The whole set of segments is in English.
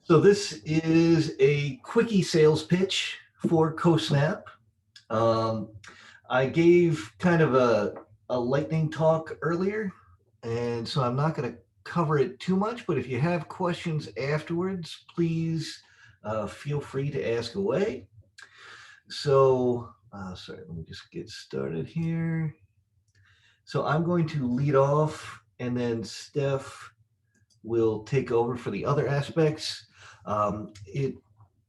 So this is a quickie sales pitch for CoSnap. Um, I gave kind of a lightning talk earlier, and so I'm not going to cover it too much, but if you have questions afterwards, please feel free to ask away. So, sorry, let me just get started here. So I'm going to lead off, and then Steph will take over for the other aspects. It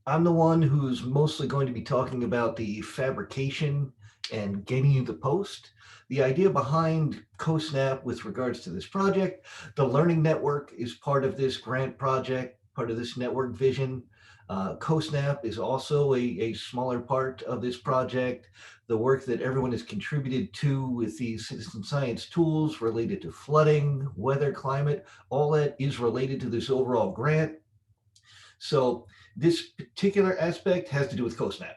I'm the one who's mostly going to be talking about the fabrication and getting you the post. The idea behind CoSnap with regards to this project, the Learning Network is part of this grant project, part of this network vision. CoSnap is also a smaller part of this project. The work that everyone has contributed to with these citizen science tools related to flooding, weather, climate, all that is related to this overall grant. So this particular aspect has to do with CoSnap.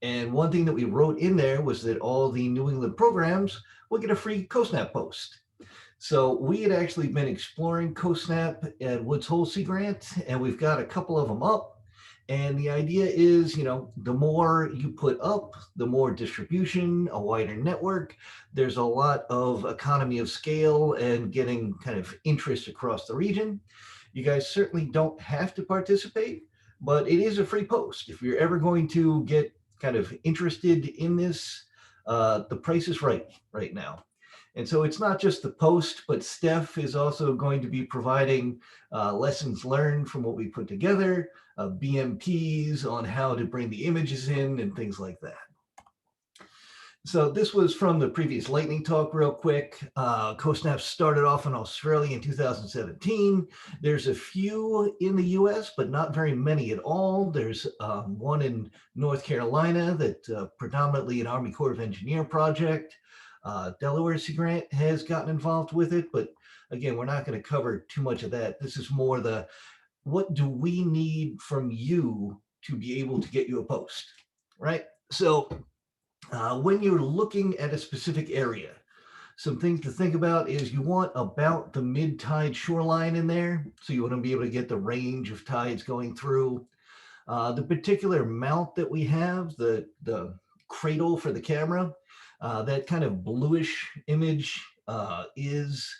And one thing that we wrote in there was that all the New England programs will get a free CoSnap post. So we had actually been exploring CoSnap at Woods Hole Sea Grant, and we've got a couple of them up. And the idea is, the more you put up, the more distribution, a wider network. There's a lot of economy of scale and getting kind of interest across the region. You guys certainly don't have to participate, but it is a free post. If you're ever going to get kind of interested in this, the price is right now. And so it's not just the post, but Steph is also going to be providing lessons learned from what we put together, BMPs on how to bring the images in and things like that. So this was from the previous lightning talk real quick. CoSnap started off in Australia in 2017. There's a few in the US, but not very many at all. There's one in North Carolina that predominantly an Army Corps of Engineer project. Delaware Sea Grant has gotten involved with it, but again, we're not going to cover too much of that. This is more what do we need from you to be able to get you a post, right? So when you're looking at a specific area, some things to think about is you want about the mid-tide shoreline in there. So you want to be able to get the range of tides going through. The particular mount that we have, the cradle for the camera, that kind of bluish image is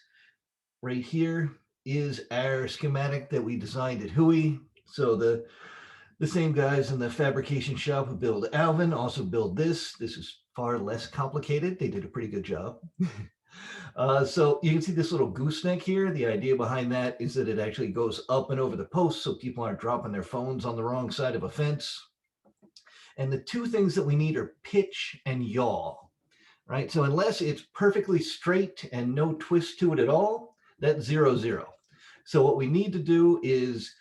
right here, is our schematic that we designed at Hui. So the same guys in the fabrication shop who build Alvin also build this. This is far less complicated. They did a pretty good job. So you can see this little gooseneck here. The idea behind that is that it actually goes up and over the post so people aren't dropping their phones on the wrong side of a fence. And the two things that we need are pitch and yaw, right? So unless it's perfectly straight and no twist to it at all, that's 0, 0. So what we need to do is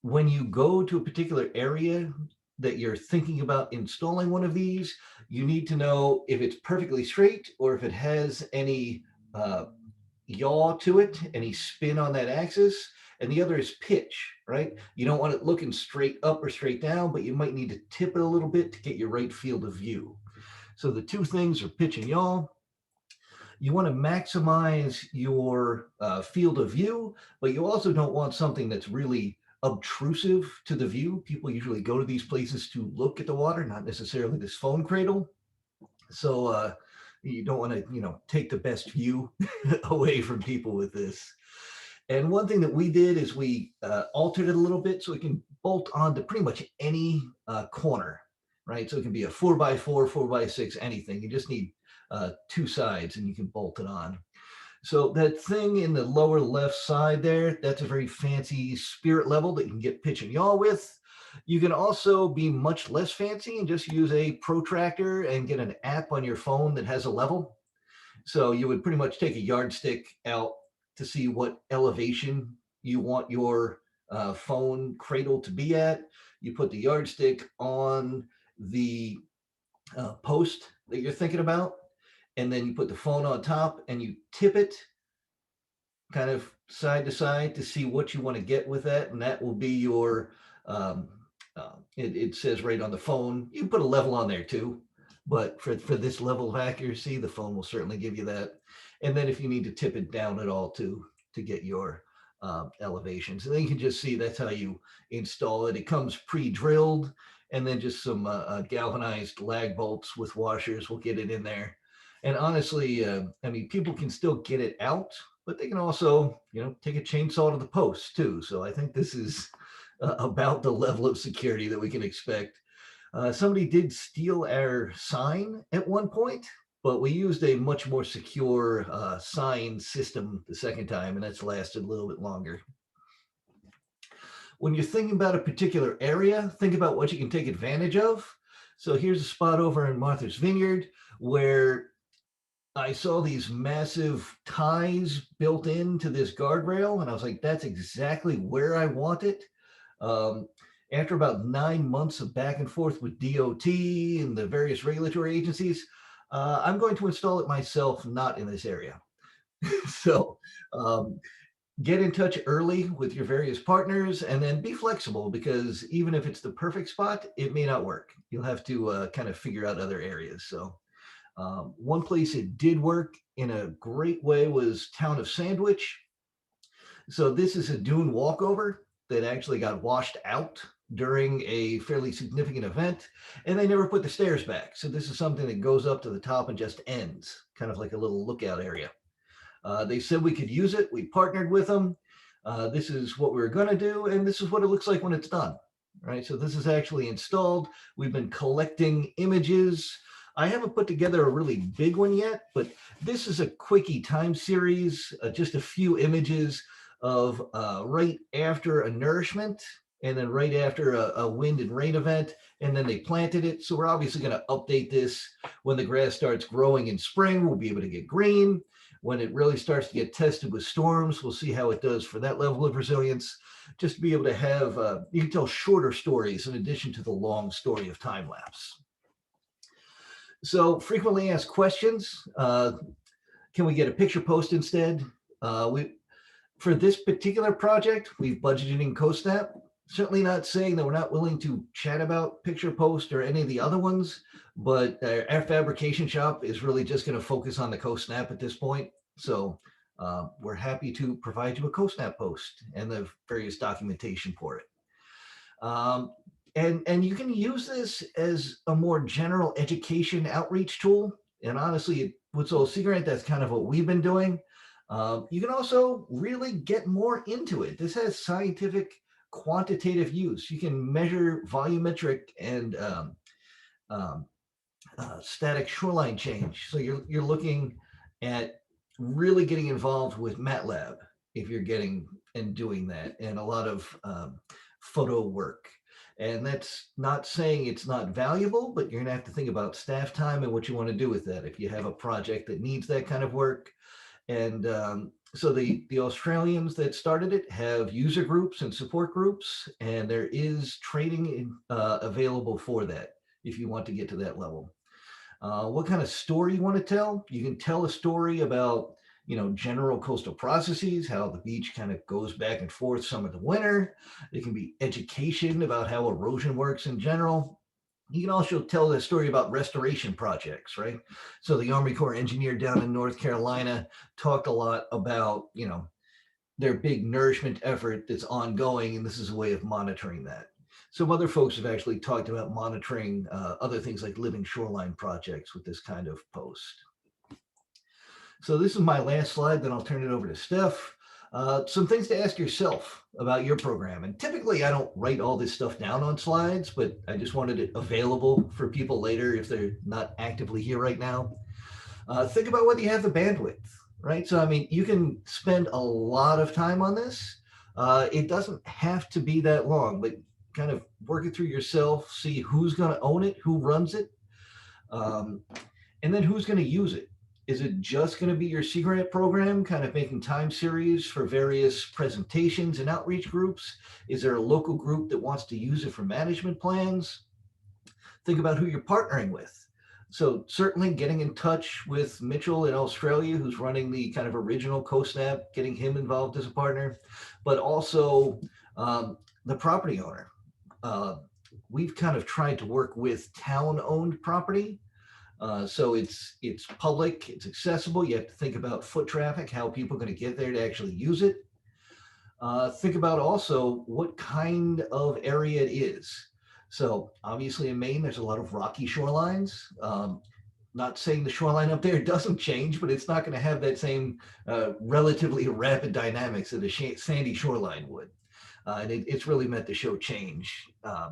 when you go to a particular area that you're thinking about installing one of these, you need to know if it's perfectly straight or if it has any yaw to it, any spin on that axis. And the other is pitch, right? You don't want it looking straight up or straight down, but you might need to tip it a little bit to get your right field of view. So the two things are pitch and yaw. You want to maximize your field of view, but you also don't want something that's really obtrusive to the view. People usually go to these places to look at the water, not necessarily this phone cradle. So you don't want to, take the best view away from people with this. And one thing that we did is we altered it a little bit so it can bolt onto pretty much any corner, right? So it can be a 4x4, 4x6, anything. You just need two sides and you can bolt it on. So that thing in the lower left side there, that's a very fancy spirit level that you can get pitch and yaw with. You can also be much less fancy and just use a protractor and get an app on your phone that has a level. So you would pretty much take a yardstick out to see what elevation you want your phone cradle to be at. You put the yardstick on the post that you're thinking about, and then you put the phone on top and you tip it kind of side to side to see what you want to get with that, and that will be your it says right on the phone. You can put a level on there too, but for this level of accuracy, the phone will certainly give you that. And then if you need to tip it down at all to get your elevations. And then you can just see that's how you install it. It comes pre-drilled, and then just some galvanized lag bolts with washers will get it in there. And honestly, I mean, people can still get it out, but they can also, take a chainsaw to the post too. So I think this is about the level of security that we can expect. Somebody did steal our sign at one point, but we used a much more secure sign system the second time, and that's lasted a little bit longer. When you're thinking about a particular area, think about what you can take advantage of. So here's a spot over in Martha's Vineyard where I saw these massive ties built into this guardrail, and I was like, that's exactly where I want it. Um, After about 9 months of back and forth with DOT and the various regulatory agencies, I'm going to install it myself, not in this area. So um, get in touch early with your various partners and then be flexible, because even if it's the perfect spot, it may not work. You'll have to kind of figure out other areas. So one place it did work in a great way was Town of Sandwich. So this is a dune walkover that actually got washed out during a fairly significant event, and they never put the stairs back. So this is something that goes up to the top and just ends, kind of like a little lookout area. They said we could use it. We partnered with them. This is what we were going to do, and this is what it looks like when it's done. Right. So this is actually installed. We've been collecting images. I haven't put together a really big one yet, but this is a quickie time series, just a few images of right after a nourishment and then right after a wind and rain event, and then they planted it. So we're obviously going to update this when the grass starts growing in spring. We'll be able to get green. When it really starts to get tested with storms, we'll see how it does for that level of resilience. Just to be able to have, you can tell shorter stories in addition to the long story of time lapse. So frequently asked questions. Can we get a picture post instead? For this particular project, we've budgeted in CoSnap. Certainly not saying that we're not willing to chat about picture post or any of the other ones, but our fabrication shop is really just going to focus on the CoSnap at this point. So we're happy to provide you a CoSnap post and the various documentation for it. And you can use this as a more general education outreach tool. And honestly, with Soul Sea Grant, that's kind of what we've been doing. You can also really get more into it. This has scientific quantitative use. You can measure volumetric and static shoreline change. So you're looking at really getting involved with MATLAB if you're getting and doing that, and a lot of photo work. And that's not saying it's not valuable, but you're gonna have to think about staff time and what you want to do with that if you have a project that needs that kind of work. And so the Australians that started it have user groups and support groups, and there is training available for that if you want to get to that level. What kind of story you want to tell? You can tell a story about, general coastal processes, how the beach kind of goes back and forth summer to winter. It can be education about how erosion works in general. You can also tell the story about restoration projects, right? So the Army Corps engineer down in North Carolina talked a lot about, their big nourishment effort that's ongoing, and this is a way of monitoring that. Some other folks have actually talked about monitoring other things like living shoreline projects with this kind of post. So this is my last slide, then I'll turn it over to Steph. Some things to ask yourself about your program. And typically I don't write all this stuff down on slides, but I just wanted it available for people later if they're not actively here right now. Think about whether you have the bandwidth, right? So, I mean, you can spend a lot of time on this. It doesn't have to be that long, but kind of work it through yourself, see who's going to own it, who runs it, and then who's going to use it. Is it just going to be your Sea Grant program, kind of making time series for various presentations and outreach groups? Is there a local group that wants to use it for management plans? Think about who you're partnering with. So certainly getting in touch with Mitchell in Australia, who's running the kind of original CoSnap, getting him involved as a partner, but also the property owner. We've kind of tried to work with town-owned property. So it's public, it's accessible. You have to think about foot traffic, how people are going to get there to actually use it. Think about also what kind of area it is. So obviously in Maine, there's a lot of rocky shorelines. Not saying the shoreline up there doesn't change, but it's not going to have that same relatively rapid dynamics that a sandy shoreline would. And it's really meant to show change.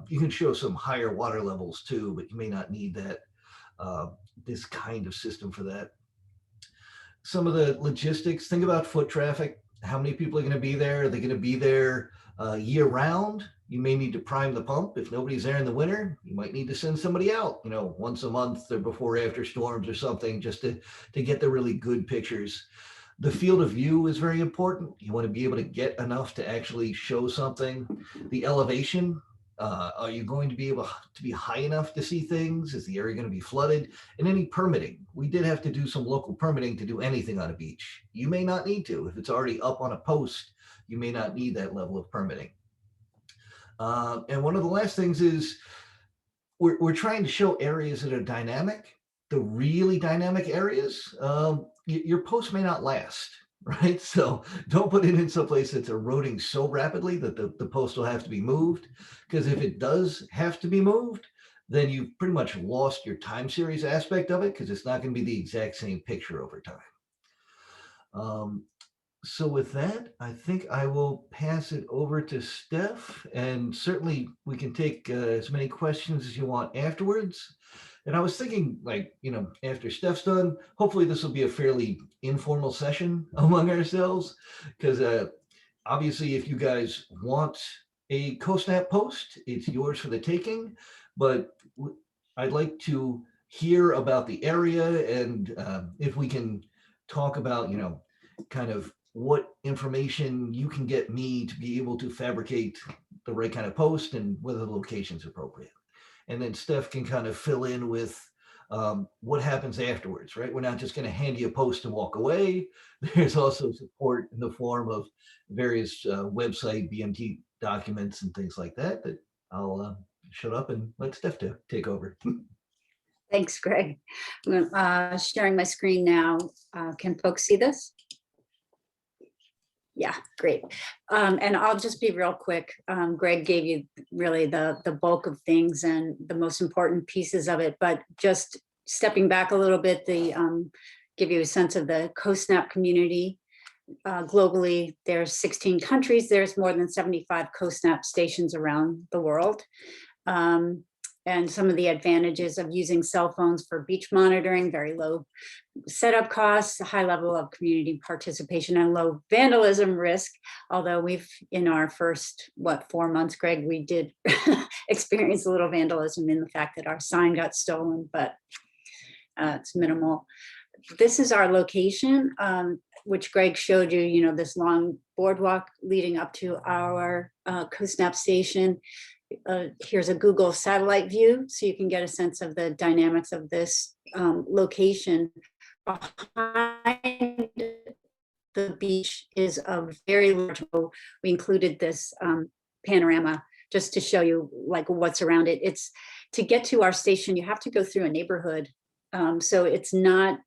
You can show some higher water levels too, but you may not need that this kind of system for that. Some of the logistics, think about foot traffic. How many people are going to be there? Are they going to be there year round? You may need to prime the pump. If nobody's there in the winter, you might need to send somebody out, once a month or before or after storms or something, just to get the really good pictures. The field of view is very important. You want to be able to get enough to actually show something. The elevation, are you going to be able to be high enough to see things? Is the area going to be flooded? And any permitting. We did have to do some local permitting to do anything on a beach. You may not need to. If it's already up on a post, you may not need that level of permitting. And one of the last things is we're trying to show areas that are dynamic. The really dynamic areas, your post may not last, right? So don't put it in some place that's eroding so rapidly that the post will have to be moved. Because if it does have to be moved, then you've pretty much lost your time series aspect of it, because it's not going to be the exact same picture over time. So with that, I think I will pass it over to Steph, and certainly we can take as many questions as you want afterwards. And I was thinking, after Steph's done, hopefully this will be a fairly informal session among ourselves, because obviously if you guys want a CoSnap post, it's yours for the taking, but I'd like to hear about the area, and if we can talk about, kind of what information you can get me to be able to fabricate the right kind of post and whether the location's appropriate. And then Steph can kind of fill in with what happens afterwards, right? We're not just going to hand you a post and walk away. There's also support in the form of various website BMT documents and things like that I'll shut up and let Steph take over. Thanks, Greg. I'm sharing my screen now. Can folks see this? Yeah, great. And I'll just be real quick. Greg gave you really the bulk of things and the most important pieces of it, but just stepping back a little bit, give you a sense of the CoSnap community. Globally, there's 16 countries. There's more than 75 CoSnap stations around the world. And some of the advantages of using cell phones for beach monitoring: very low setup costs, a high level of community participation, and low vandalism risk. Although we've, in our first, 4 months, Greg, we did experience a little vandalism in the fact that our sign got stolen, but it's minimal. This is our location, which Greg showed you, this long boardwalk leading up to our CoSnap station. Here's a Google satellite view, so you can get a sense of the dynamics of this location. Behind the beach is a very large, we included this panorama just to show you what's around it. It's to get to our station, you have to go through a neighborhood. So it's not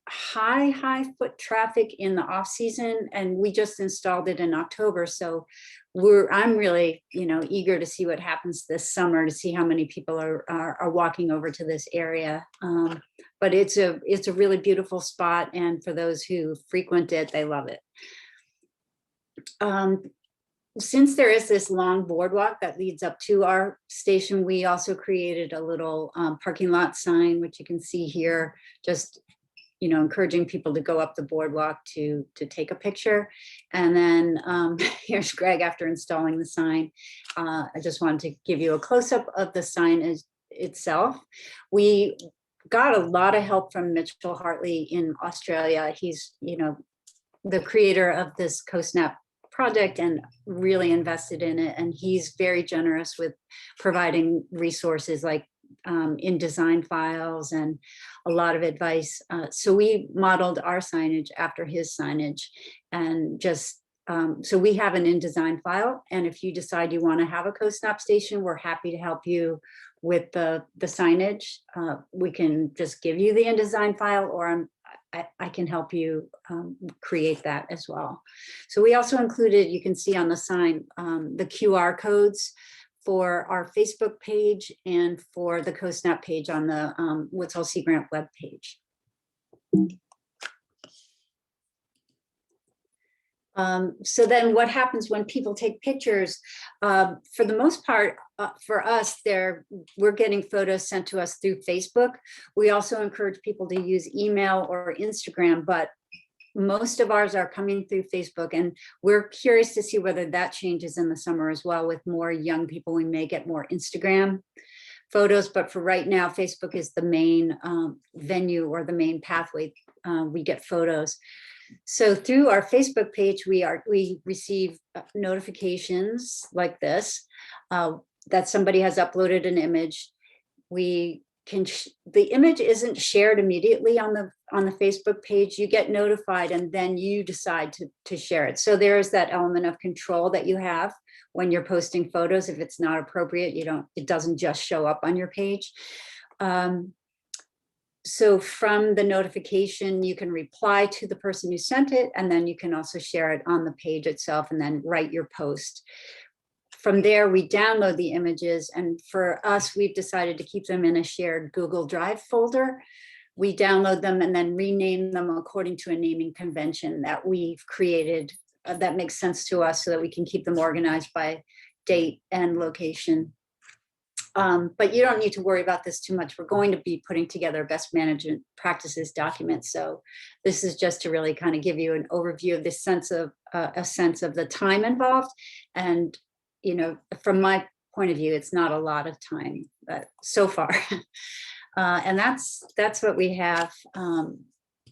high foot traffic in the off season, and we just installed it in October. So I'm really, eager to see what happens this summer, to see how many people are walking over to this area. But it's a really beautiful spot, and for those who frequent it, they love it. Since there is this long boardwalk that leads up to our station, we also created a little parking lot sign, which you can see here, just encouraging people to go up the boardwalk to take a picture. And then here's Greg after installing the sign. I just wanted to give you a close-up of the sign itself. We got a lot of help from Mitchell Hartley in Australia. He's, the creator of this CoSnap project and really invested in it. And he's very generous with providing resources like InDesign files and a lot of advice. So we modeled our signage after his signage, and just so we have an InDesign file. And if you decide you want to have a CoSnap station, we're happy to help you with the signage. We can just give you the InDesign file, or I can help you create that as well. So we also included, you can see on the sign, the QR codes for our Facebook page and for the CoSNAP page on the Woods Hole Sea Grant web page. So then what happens when people take pictures? For the most part, for us, we're getting photos sent to us through Facebook. We also encourage people to use email or Instagram, but most of ours are coming through Facebook, and we're curious to see whether that changes in the summer as well. With more young people, we may get more Instagram photos, but for right now, Facebook is the main venue or the main pathway we get photos. So through our Facebook page, we receive notifications like this, that somebody has uploaded an image. We can, the image isn't shared immediately on the Facebook page. You get notified and then you decide to share it. So there is that element of control that you have when you're posting photos. If it's not appropriate, it doesn't just show up on your page. So from the notification, you can reply to the person who sent it, and then you can also share it on the page itself and then write your post. From there, we download the images, and for us, we've decided to keep them in a shared Google Drive folder. We download them and then rename them according to a naming convention that we've created that makes sense to us so that we can keep them organized by date and location. But you don't need to worry about this too much. We're going to be putting together a best management practices document. So this is just to really kind of give you an overview of this sense of a sense of the time involved. And, you know, from my point of view, it's not a lot of time so far. And that's what we have.